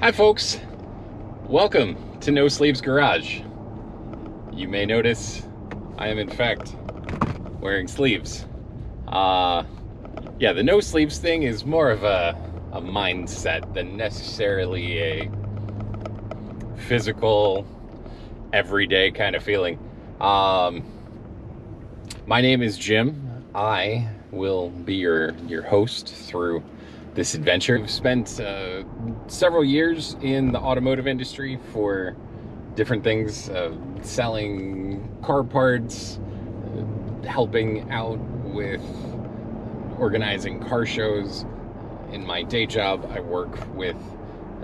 Hi folks, welcome to No Sleeves Garage. You may notice I am in fact wearing sleeves. Yeah, the no sleeves thing is more of a mindset than necessarily a physical, everyday kind of feeling. My name is Jim. I will be your host through this adventure. I've spent several years in the automotive industry for different things, selling car parts, helping out with organizing car shows. In my day job, I work with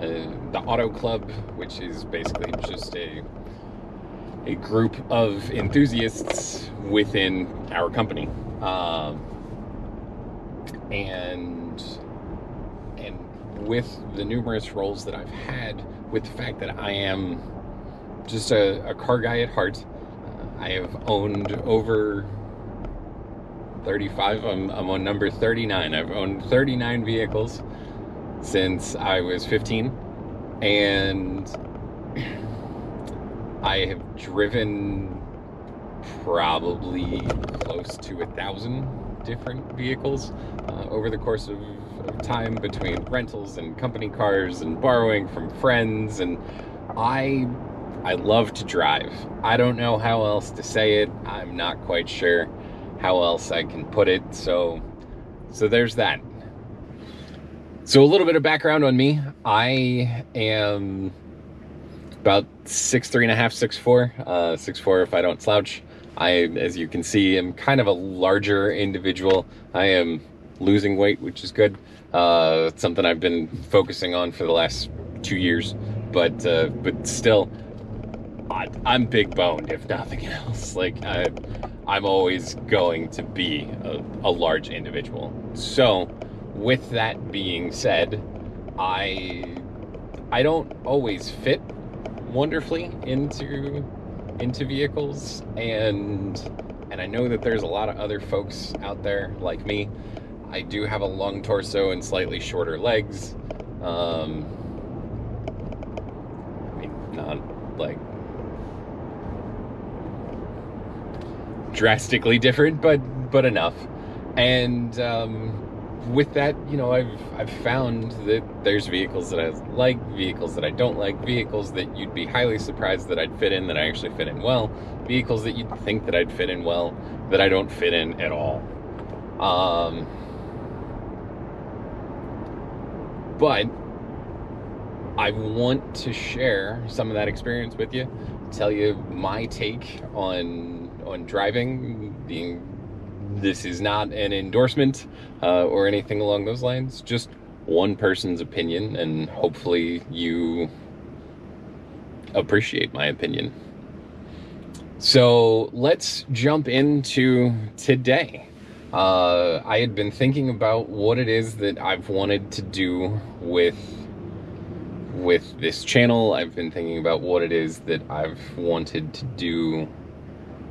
the Auto Club, which is basically just a group of enthusiasts within our company. And with the numerous roles that I've had, with the fact that I am just a car guy at heart, I have owned over 35, I'm on number 39. I've owned 39 vehicles since I was 15, and I have driven probably close to 1,000 different vehicles over the course of time, between rentals and company cars and borrowing from friends. And I love to drive. I don't know how else to say it. I'm not quite sure how else I can put it. So there's that. So a little bit of background on me. I am about 6'3.5", 6'4", 6'4" if I don't slouch. I, as you can see, am kind of a larger individual. I am losing weight, which is good. It's something I've been focusing on for the last 2 years, but still, I'm big boned, if nothing else. Like, I'm always going to be a large individual. So with that being said, I don't always fit wonderfully into vehicles, and I know that there's a lot of other folks out there like me. I do have a long torso and slightly shorter legs. I mean, not like drastically different, but enough. And with that, you know, I've found that there's vehicles that I like, vehicles that I don't like, vehicles that you'd be highly surprised that I'd fit in, that I actually fit in well, vehicles that you'd think that I'd fit in well, that I don't fit in at all. But I want to share some of that experience with you, tell you my take on driving. This is not an endorsement or anything along those lines, just one person's opinion, and hopefully you appreciate my opinion. So let's jump into today. I had been thinking about what it is that I've wanted to do with this channel. I've been thinking about what it is that I've wanted to do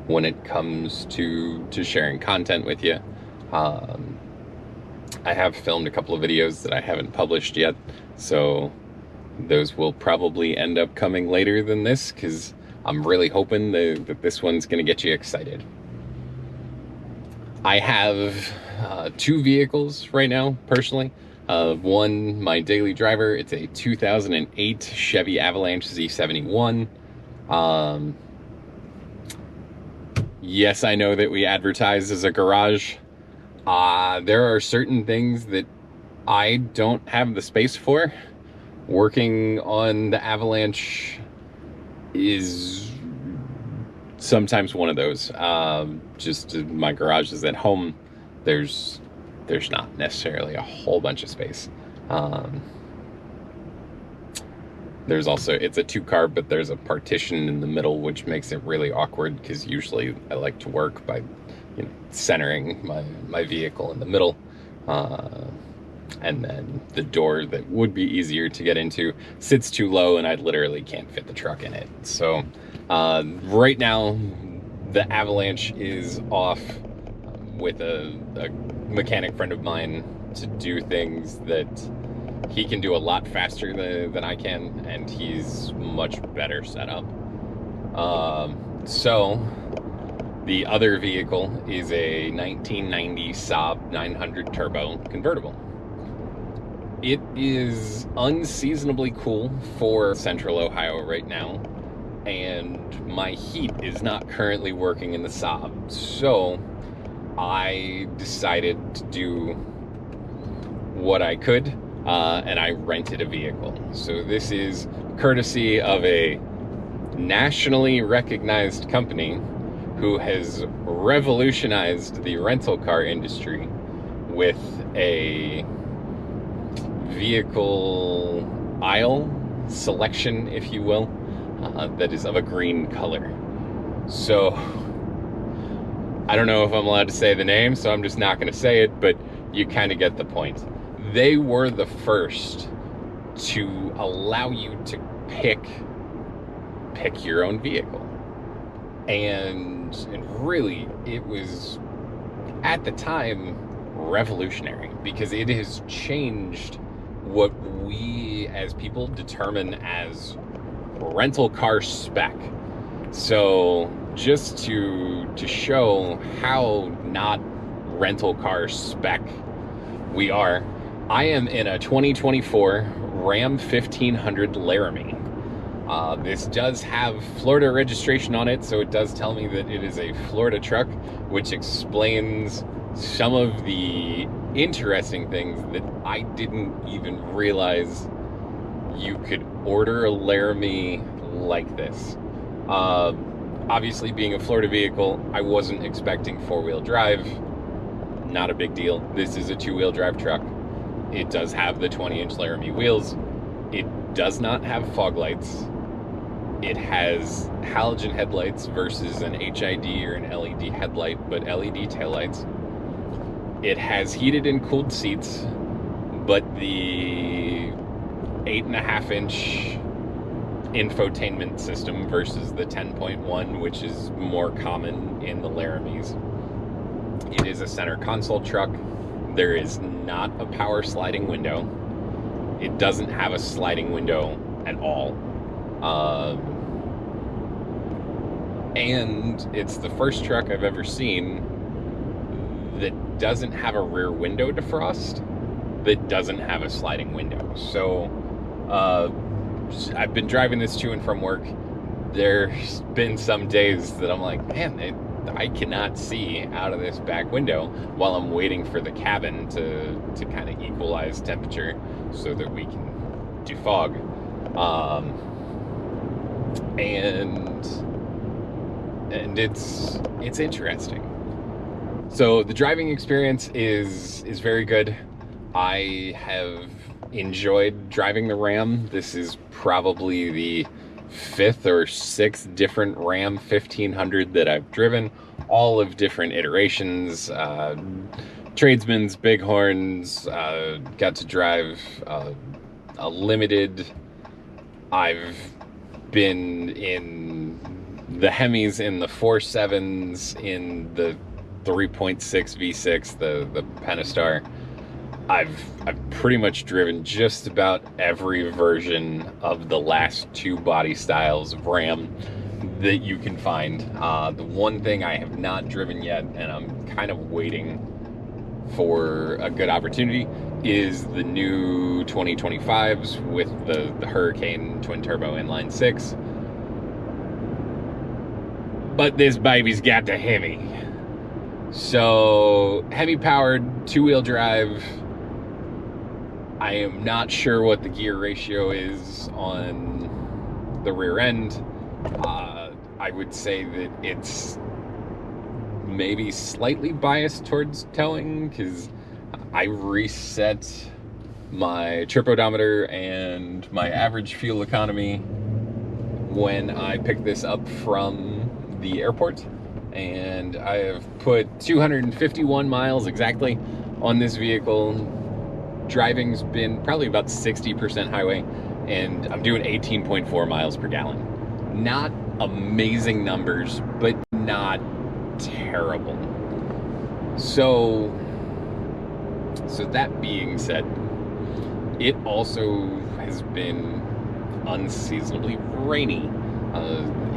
when it comes to sharing content with you. I have filmed a couple of videos that I haven't published yet, so those will probably end up coming later than this, because I'm really hoping that this one's going to get you excited. I have 2 vehicles right now, personally. One, my daily driver. It's a 2008 Chevy Avalanche Z71. Yes, I know that we advertise as a garage. There are certain things that I don't have the space for. Working on the Avalanche is sometimes one of those. Just my garage is at home. There's not necessarily a whole bunch of space. There's also, it's a 2-car, but there's a partition in the middle, which makes it really awkward, because usually I like to work by, you know, centering my vehicle in the middle. And then the door that would be easier to get into sits too low, and I literally can't fit the truck in it. So right now, the Avalanche is off with a mechanic friend of mine to do things that He can do a lot faster than I can, and he's much better set up. So the other vehicle is a 1990 Saab 900 Turbo convertible. It is unseasonably cool for Central Ohio right now, and my heat is not currently working in the Saab, so I decided to do what I could, and I rented a vehicle. So this is courtesy of a nationally recognized company who has revolutionized the rental car industry with a vehicle aisle selection, if you will, that is of a green color. So I don't know if I'm allowed to say the name, so I'm just not going to say it, but you kind of get the point. They were the first to allow you to pick your own vehicle. And really, it was, at the time, revolutionary, because it has changed what we as people determine as rental car spec. So just to show how not rental car spec we are, I am in a 2024 Ram 1500 Laramie. This does have Florida registration on it, so it does tell me that it is a Florida truck, which explains some of the interesting things that I didn't even realize you could order a Laramie like this. Obviously, being a Florida vehicle, I wasn't expecting four-wheel drive. Not a big deal. This is a two-wheel drive truck. It does have the 20-inch Laramie wheels. It does not have fog lights. It has halogen headlights versus an HID or an LED headlight, but LED taillights. It has heated and cooled seats, but the 8.5-inch infotainment system versus the 10.1, which is more common in the Laramies. It is a center console truck. There is not a power sliding window. It doesn't have a sliding window at all. And it's the first truck I've ever seen that doesn't have a rear window defrost, that doesn't have a sliding window. So I've been driving this to and from work. There's been some days that I'm like, man, I cannot see out of this back window while I'm waiting for the cabin to kind of equalize temperature so that we can defog. And it's interesting. So the driving experience is very good. I have enjoyed driving the Ram. This is probably the 5th or 6th different Ram 1500 that I've driven, all of different iterations, tradesmen's, bighorns, got to drive a limited. I've been in the Hemis, in the 4.7s, in the 3.6 V6, the Pentastar. I've pretty much driven just about every version of the last two body styles of Ram that you can find. The one thing I have not driven yet, and I'm kind of waiting for a good opportunity, is the new 2025s with the Hurricane twin turbo inline 6. But this baby's got the Hemi. So Hemi powered, two-wheel drive. I am not sure what the gear ratio is on the rear end. I would say that it's maybe slightly biased towards towing, because I reset my trip odometer and my average fuel economy when I picked this up from the airport, and I have put 251 miles exactly on this vehicle. Driving's been probably about 60% highway, and I'm doing 18.4 miles per gallon. Not amazing numbers, but not terrible. So that being said, it also has been unseasonably rainy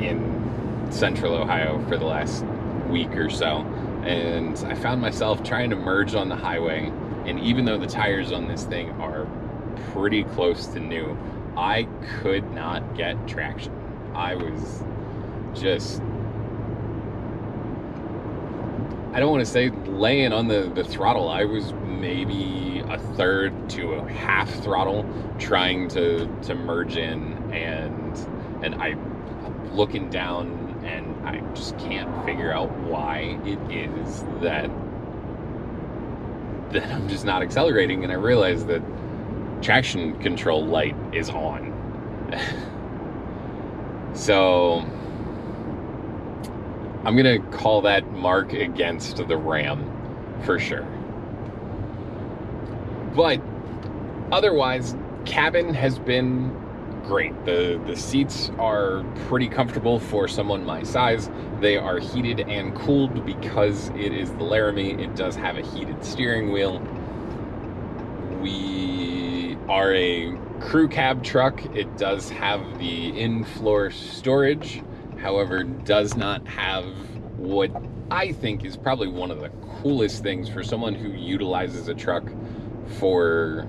in central Ohio for the last week or so. And I found myself trying to merge on the highway, and even though the tires on this thing are pretty close to new, I could not get traction. I was just, I don't want to say laying on the throttle. I was maybe a third to a half throttle trying to merge in, and I'm looking down and I just can't figure out why it is that I'm just not accelerating. And I realize that traction control light is on. So I'm gonna call that mark against the Ram for sure. But otherwise, cabin has been great. The seats are pretty comfortable for someone my size. They are heated and cooled because it is the Laramie. It does have a heated steering wheel. We are a crew cab truck. It does have the in-floor storage, however, does not have what I think is probably one of the coolest things for someone who utilizes a truck for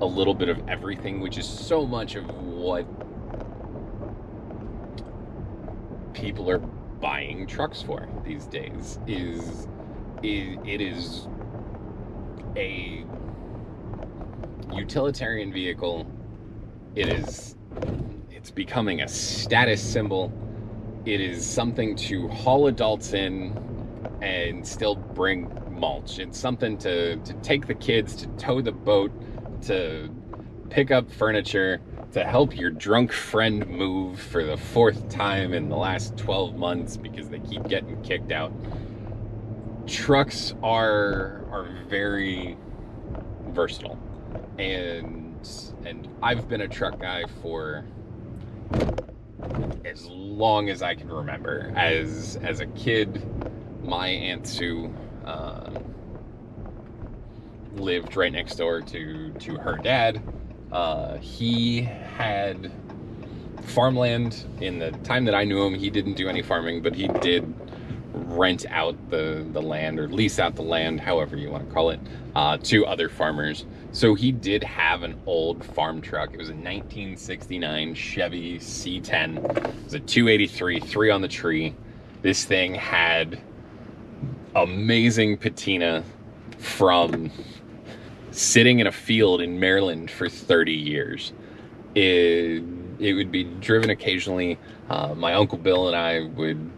a little bit of everything, which is so much of what people are buying trucks for these days. It is a utilitarian vehicle. It's becoming a status symbol. It is something to haul adults in and still bring mulch. It's something to take the kids, to tow the boat, to pick up furniture, to help your drunk friend move for the 4th time in the last 12 months because they keep getting kicked out. Trucks are very versatile, and I've been a truck guy for as long as I can remember. As a kid, my Aunt Sue lived right next door to her dad. He had farmland. In the time that I knew him, he didn't do any farming, but he did rent out the land, or lease out the land, however you want to call it, to other farmers. So he did have an old farm truck. It was a 1969 Chevy C10. It was a 283, 3 on the tree. This thing had amazing patina from sitting in a field in Maryland for 30 years. It would be driven occasionally. My Uncle Bill and I would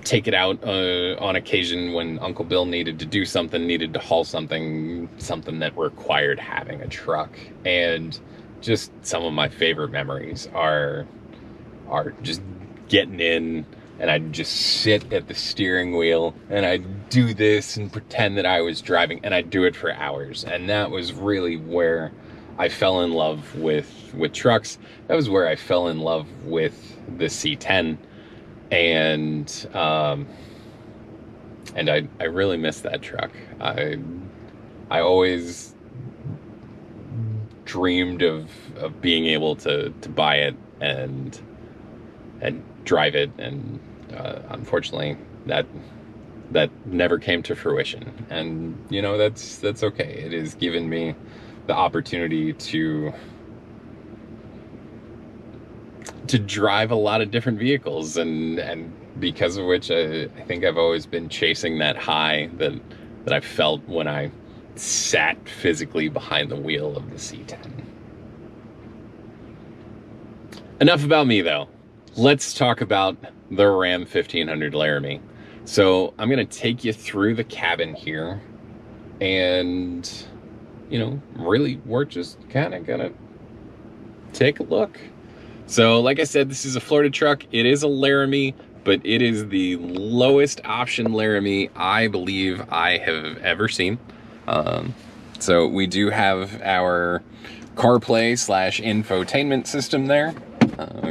take it out on occasion when Uncle Bill needed to do something, needed to haul something that required having a truck. And just some of my favorite memories are just getting in, and I'd just sit at the steering wheel and I'd do this and pretend that I was driving, and I'd do it for hours. And that was really where I fell in love with trucks. That was where I fell in love with the C10. And I really miss that truck. I always dreamed of being able to buy it and drive it, and unfortunately that never came to fruition. And you know, that's okay. It has given me the opportunity to drive a lot of different vehicles, and because of which I think I've always been chasing that high that I felt when I sat physically behind the wheel of the C10. Enough about me though. Let's talk about the Ram 1500 Laramie. So I'm gonna take you through the cabin here, and you know, really we're just kind of gonna take a look. So like I said, this is a Florida truck. It is a Laramie, but it is the lowest option Laramie I believe I have ever seen. So we do have our CarPlay / infotainment system there.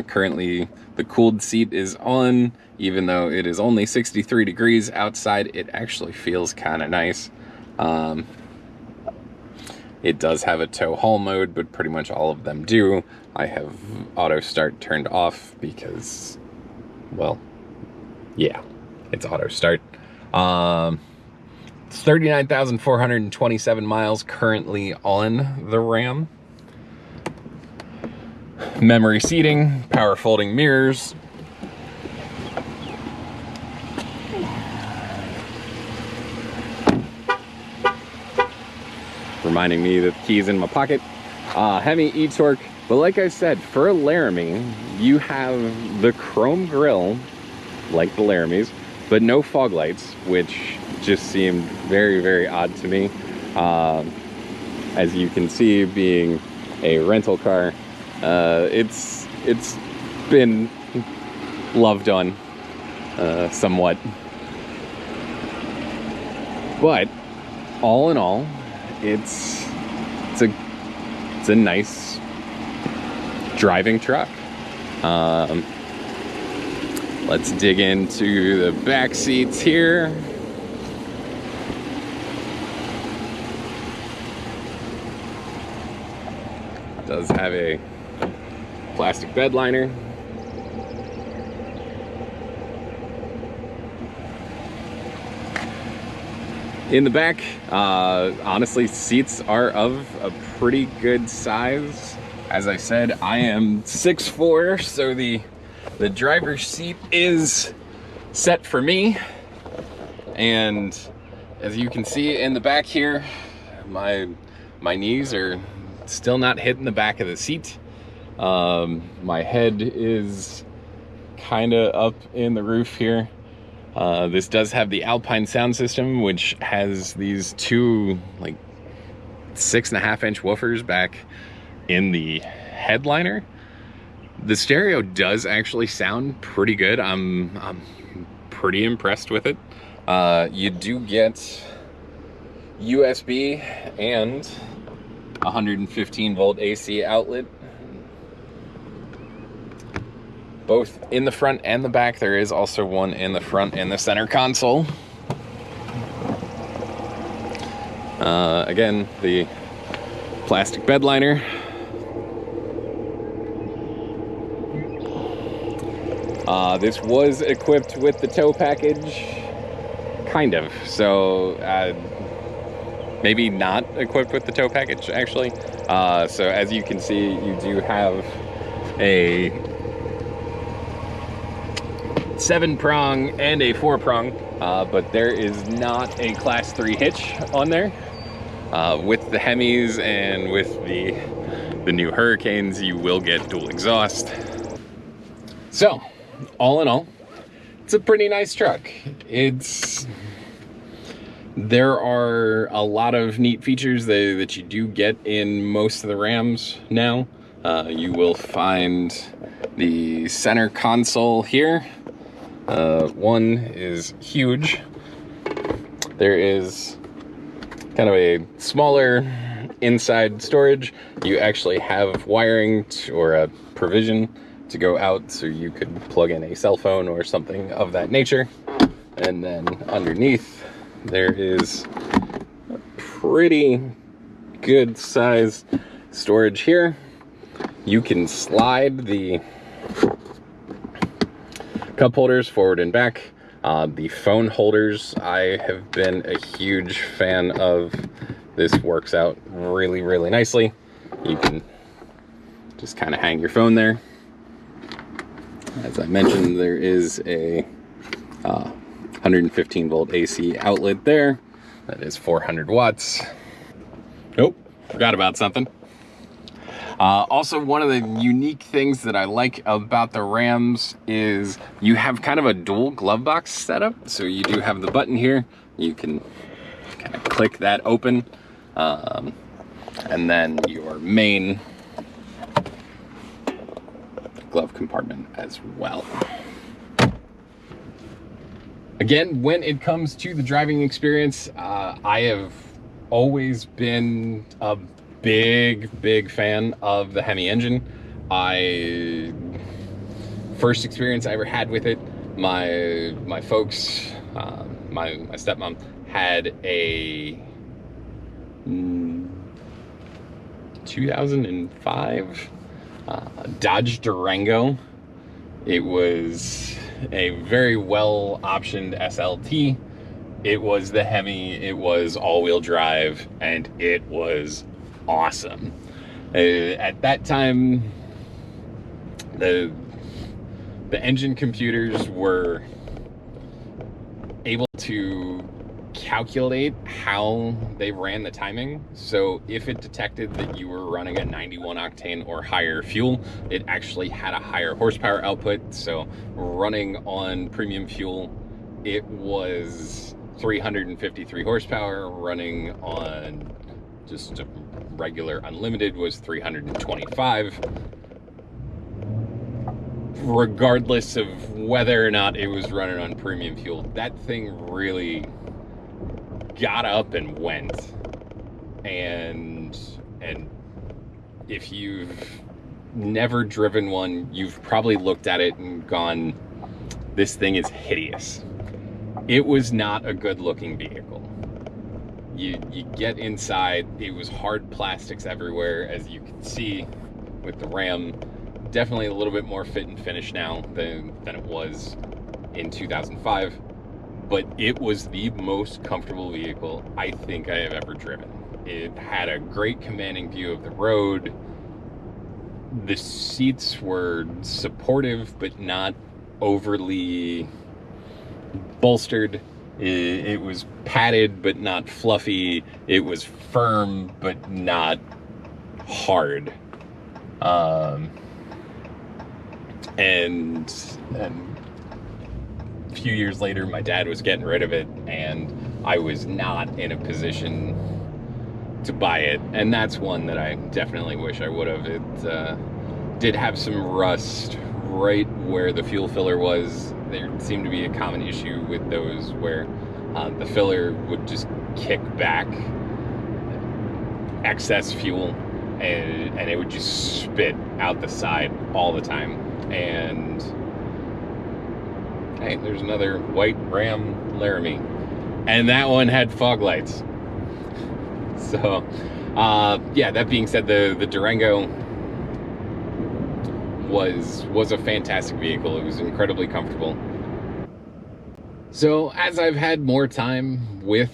Currently the cooled seat is on. Even though it is only 63 degrees outside, it actually feels kind of nice. It does have a tow haul mode, but pretty much all of them do. I have auto start turned off because, well, yeah, it's auto start. 39,427 miles currently on the Ram. Memory seating, power folding mirrors. Reminding me that the key's in my pocket. Hemi e-torque, but like I said, for a Laramie, you have the chrome grille, like the Laramies, but no fog lights, which just seemed very, very odd to me. As you can see, being a rental car, it's been loved on somewhat. But all in all, it's a nice driving truck. Let's dig into the back seats here. Does have a plastic bed liner. In the back, honestly, seats are of a pretty good size. As I said, I am 6'4", so the driver's seat is set for me. And as you can see in the back here, my knees are still not hitting the back of the seat. My head is kind of up in the roof here. This does have the Alpine sound system, which has these two like 6.5-inch woofers back in the headliner. The stereo does actually sound pretty good. I'm pretty impressed with it. You do get USB and 115 volt AC outlet, both in the front and the back. There is also one in the front in the center console. Again, the plastic bed liner. This was equipped with the tow package, kind of. So maybe not equipped with the tow package, actually. So as you can see, you do have a 7-prong and a 4-prong, but there is not a class 3 hitch on there. With the Hemis and with the new Hurricanes, you will get dual exhaust. So, all in all, it's a pretty nice truck. There are a lot of neat features that you do get in most of the Rams now. You will find the center console here. One is huge. There is kind of a smaller inside storage. You actually have wiring or a provision to go out, so you could plug in a cell phone or something of that nature. And then underneath there is a pretty good size storage here. You can slide the cup holders forward and back. The phone holders, I have been a huge fan of. This works out really, really nicely. You can just kind of hang your phone there. As I mentioned, there is a 115 volt AC outlet there. That is 400 watts. Oh, forgot about something. Also, one of the unique things that I like about the Rams is you have kind of a dual glove box setup. So you do have the button here. You can kind of click that open. And then your main glove compartment as well. Again, when it comes to the driving experience, I have always been a big fan of the Hemi engine. First experience I ever had with it, my folks, my stepmom had a 2005 Dodge Durango. It was a very well optioned SLT. It was the Hemi, it was all-wheel drive, and it was awesome. At that time, the engine computers were able to calculate how they ran the timing. So if it detected that you were running a 91 octane or higher fuel, it actually had a higher horsepower output. So running on premium fuel, it was 353 horsepower. Running on just a regular unlimited was 325. Regardless of whether or not it was running on premium fuel, that thing really got up and went. And if you've never driven one, you've probably looked at it and gone, this thing is hideous. It was not a good looking vehicle. You get inside, it was hard plastics everywhere, as you can see with the Ram. Definitely a little bit more fit and finish now than it was in 2005, but it was the most comfortable vehicle I think I have ever driven. It had a great commanding view of the road. The seats were supportive but not overly bolstered. It was padded but not fluffy. It was firm but not hard. And a few years later, my dad was getting rid of it, and I was not in a position to buy it. And that's one that I definitely wish I would have. It did have some rust right where the fuel filler was. There seemed to be a common issue with those where the filler would just kick back excess fuel, and it would just spit out the side all the time. And hey, there's another white Ram Laramie, and that one had fog lights. So yeah, that being said, the Durango was a fantastic vehicle. It was incredibly comfortable. So as I've had more time with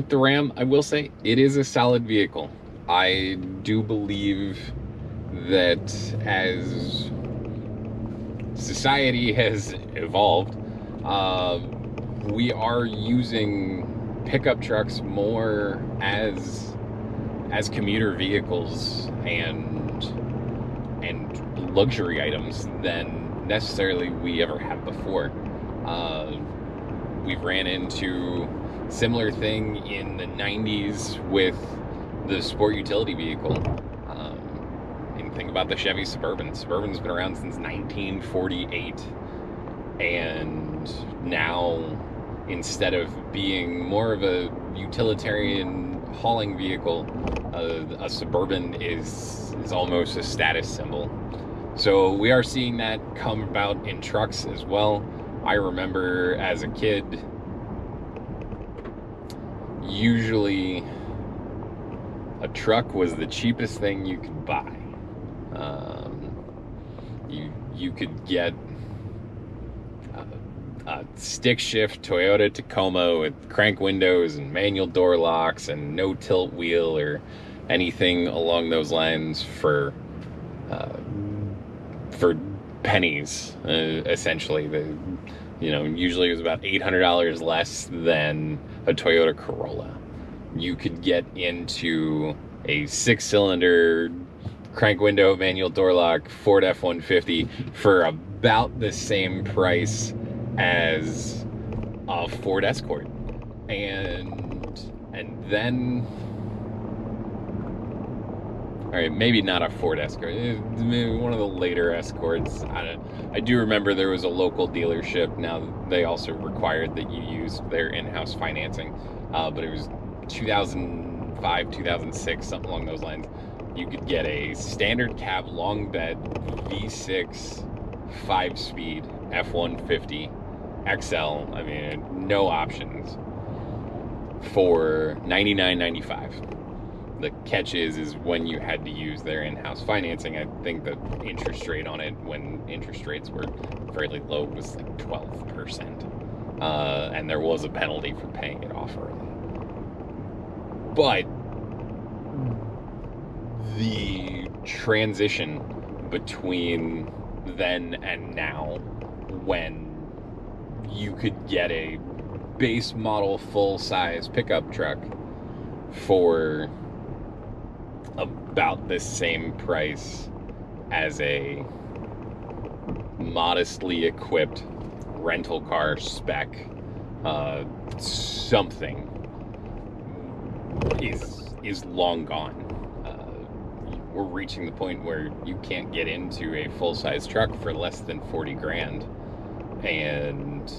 the Ram, I will say it is a solid vehicle. I do believe that as society has evolved, we are using pickup trucks more as commuter vehicles and luxury items than necessarily we ever have before. We've ran into similar thing in the 90s with the sport utility vehicle. Think about the Chevy Suburban. Suburban's been around since 1948, and now, instead of being more of a utilitarian hauling vehicle, a Suburban is almost a status symbol. So we are seeing that come about in trucks as well. I remember as a kid, usually a truck was the cheapest thing you could buy. You could get a stick shift Toyota Tacoma with crank windows and manual door locks and no tilt wheel or anything along those lines for pennies, essentially. Usually it was about $800 less than a Toyota Corolla. You could get into a 6-cylinder crank window, manual door lock, Ford F-150 for about the same price as a Ford Escort. And then, all right, maybe not a Ford Escort, maybe one of the later Escorts. I do remember there was a local dealership. Now they also required that you use their in-house financing, but it was 2005, 2006, something along those lines. You could get a standard cab long bed V6 5-speed F-150 XL. I mean, no options, for $99.95. The catch is when you had to use their in-house financing, I think the interest rate on it, when interest rates were fairly low, was like 12%. And there was a penalty for paying it off early. But the transition between then and now, when you could get a base model full-size pickup truck for about the same price as a modestly equipped rental car spec something is long gone. We're reaching the point where you can't get into a full-size truck for less than 40 grand, and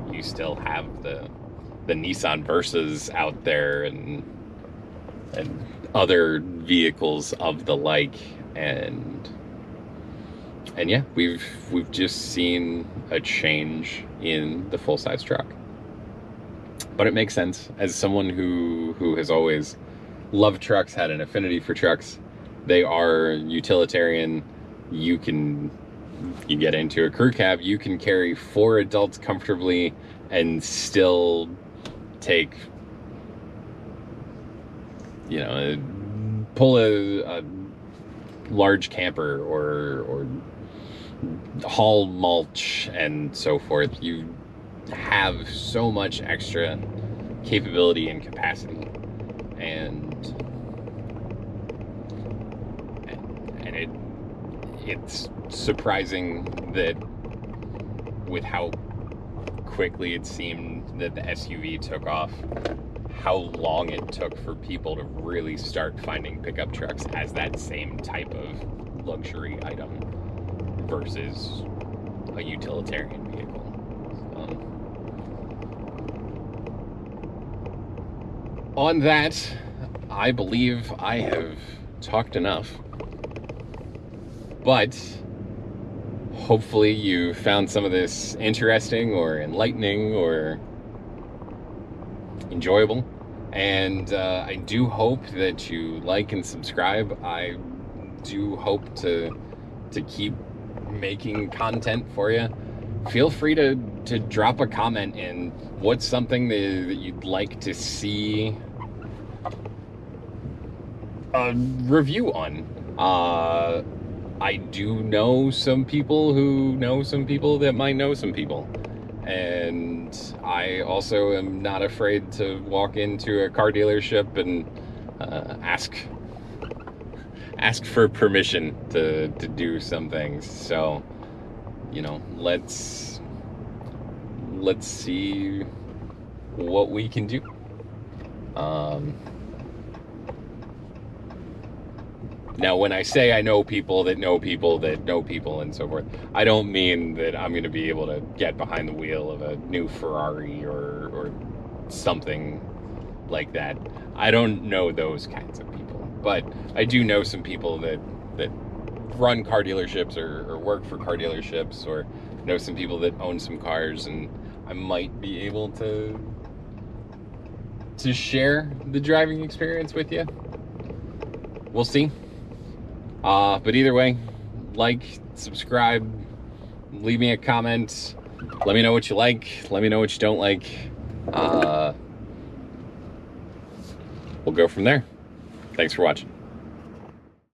you still have the Nissan Versas out there and other vehicles of the like, and yeah, we've just seen a change in the full-size truck. But it makes sense, as someone who has always loved trucks, had an affinity for trucks. They are utilitarian. You get into a crew cab, you can carry 4 adults comfortably and still take, pull a large camper or haul mulch and so forth. You have so much extra capability and capacity, and it's surprising that with how quickly it seemed that the SUV took off, how long it took for people to really start finding pickup trucks as that same type of luxury item versus a utilitarian vehicle. On that, I believe I have talked enough. But hopefully you found some of this interesting or enlightening or enjoyable. And I do hope that you like and subscribe. I do hope to keep making content for you. Feel free to drop a comment in. What's something that you'd like to see a review on? I do know some people who know some people that might know some people. And I also am not afraid to walk into a car dealership and ask for permission to do some things. So, let's see what we can do. Now, when I say I know people that know people that know people and so forth, I don't mean that I'm going to be able to get behind the wheel of a new Ferrari or something like that. I don't know those kinds of people, but I do know some people that run car dealerships or work for car dealerships, or know some people that own some cars, and I might be able to share the driving experience with you. We'll see. But either way, like, subscribe, leave me a comment, let me know what you like, let me know what you don't like. We'll go from there. Thanks for watching.